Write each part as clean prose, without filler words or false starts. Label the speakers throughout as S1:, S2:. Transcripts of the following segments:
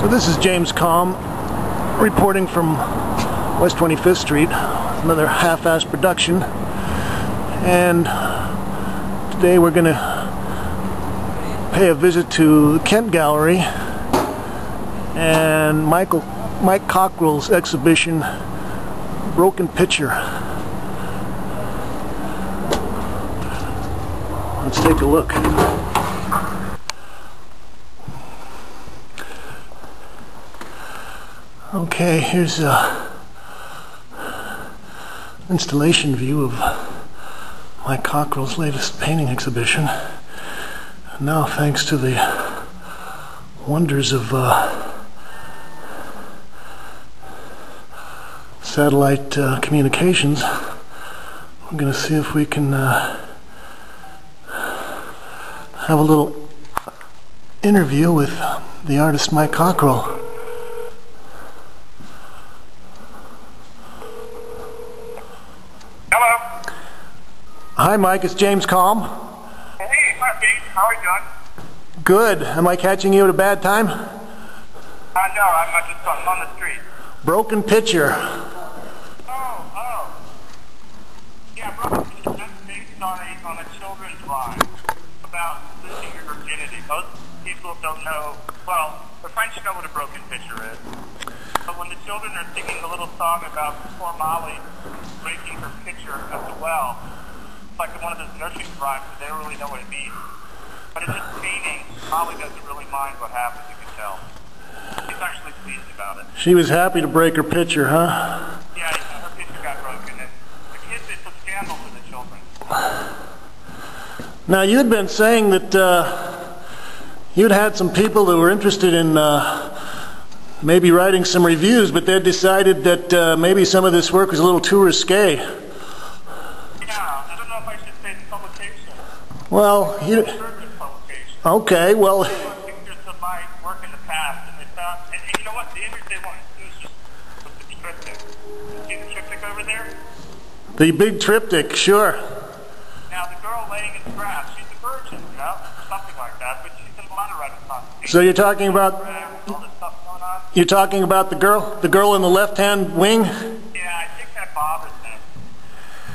S1: So this is James Kalm reporting from West 25th Street, another half-assed production, and today we're going to pay a visit to the Kent Gallery and Mike Cockrill's exhibition, Broken Picture. Let's take a look. Okay, here's an installation view of Mike Cockrill's latest painting exhibition. Now, thanks to the wonders of satellite communications, we're going to see if we can have a little interview with the artist Mike Cockrill.
S2: Hello.
S1: Hi Mike, it's James Kalm.
S2: Hey, hi Pete. How are you doing?
S1: Good. Am I catching you at a bad time?
S2: No, I'm just on the street.
S1: Broken Picture.
S2: Oh. Yeah, Brocken Picture, that's based on a children's rhyme about losing your virginity. Most people don't know, well, the French know what a broken picture is. But when the children are singing a little song about poor Molly breaking her pitcher at the well, it's like one of those nursery rhymes, but they don't really know what it means. But in this painting, Molly doesn't really mind what happens, you can tell. She's actually pleased about it.
S1: She was happy to break her pitcher, huh?
S2: Yeah, her pitcher got broken, and the kids, it's a scandal for the children.
S1: Now, you'd been saying that you'd had some people that were interested in maybe writing some reviews, but they decided that maybe some of this work was a little too risque.
S2: Yeah, I don't know if I should say publication.
S1: Well, you...
S2: Publication.
S1: Okay, well...
S2: Pictures of my work in the past, and they found... And you know what? The image they wanted to do was just the triptych. See the triptych over there?
S1: The big triptych, sure.
S2: Now, the girl laying in the grass, she's a virgin, you know? Something like that, but she's in a lot of Renaissance.
S1: So you're talking about...
S2: All this stuff going on.
S1: You're talking about the girl in the left-hand wing?
S2: Yeah, I think that bothers them.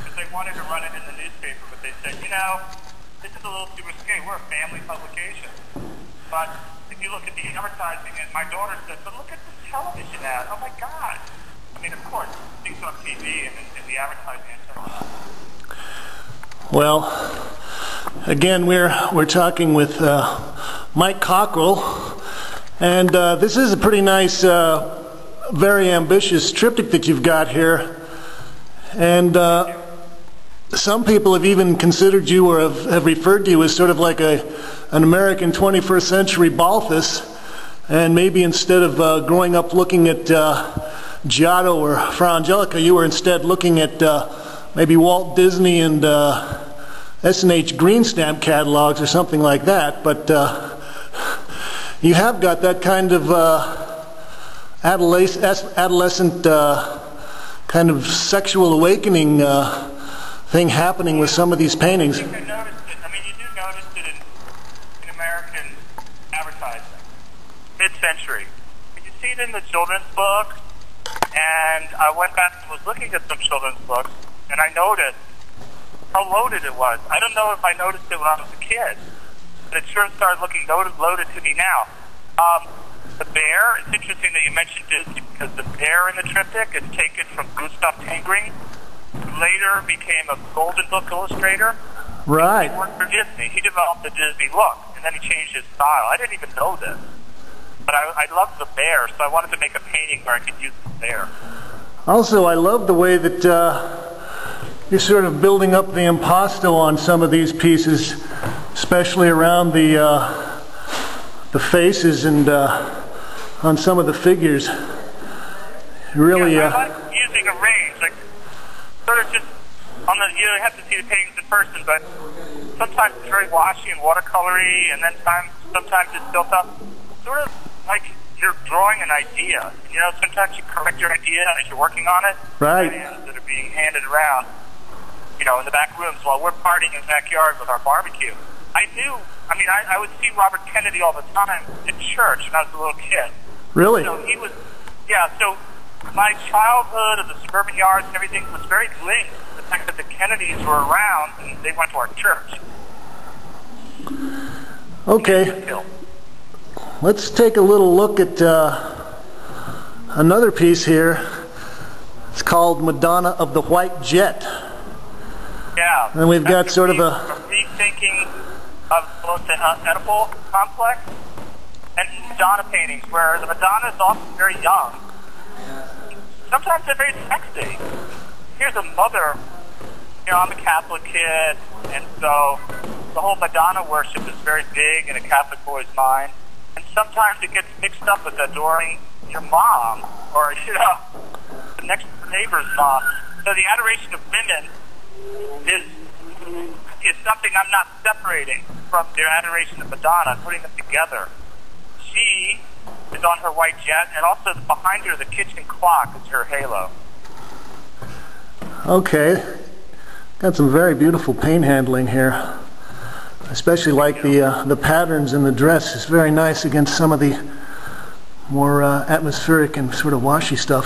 S2: Because they wanted to run it in the newspaper, but they said, you know, this is a little too risque. We're a family publication. But if you look at the advertising, and my daughter said, but look at this television ad. Oh my God. I mean, of course, things on TV and the advertising and so on.
S1: Well, again, we're talking with Mike Cockrill, and this is a pretty nice, very ambitious triptych that you've got here. And some people have even considered you, or have referred to you as sort of like an American 21st century Balthus, and maybe instead of growing up looking at Giotto or Fra Angelica, you were instead looking at maybe Walt Disney and S&H green stamp catalogs or something like that. But you have got that kind of adolescent kind of sexual awakening thing happening with some of these paintings.
S2: I think I noticed it. I mean, you do notice it in American advertising, mid-century. You see it in the children's books, and I went back and was looking at some children's books, and I noticed how loaded it was. I don't know if I noticed it when I was a kid, but it sure started looking loaded to me now. The bear, it's interesting that you mentioned Disney, because the bear in the triptych is taken from Gustav Tengring, who later became a Golden Book illustrator.
S1: Right.
S2: He worked for Disney. He developed the Disney look, and then he changed his style. I didn't even know this. But I loved the bear, so I wanted to make a painting where I could use the bear. Also, I love the way that you're sort of building up the impasto on some of these pieces, especially around the faces and on some of the figures. Really, yeah, I like using a range, like sort of just on the. You don't have to see the paintings in person, but sometimes it's very washy and watercolory, and then sometimes it's built up, sort of like you're drawing an idea. You know, sometimes you correct your idea as you're working on it.
S1: Right.
S2: Ideas that are being handed around, you know, in the back rooms while we're partying in the backyard with our barbecue. I would see Robert Kennedy all the time in church when I was a little kid.
S1: Really?
S2: So he was, yeah, so my childhood of the suburban yards and everything was very linked to the fact that the Kennedys were around and they went to our church.
S1: Okay. Let's take a little look at another piece here. It's called Madonna of the White Jet.
S2: Yeah.
S1: And we've got sort of a
S2: rethinking of both the Oedipal complex and Madonna paintings, where the Madonna is often very young. Sometimes they're very sexy. Here's a mother, you know, I'm a Catholic kid, and so the whole Madonna worship is very big in a Catholic boy's mind. And sometimes it gets mixed up with adoring your mom, or, you know, the next neighbor's mom. So the adoration of women is something I'm not separating from their adoration of Madonna, putting them together. She is on her white jet, and also behind her, the kitchen clock is her halo.
S1: Okay. Got some very beautiful paint handling here. Especially like the patterns in the dress. It's very nice against some of the more atmospheric and sort of washy stuff.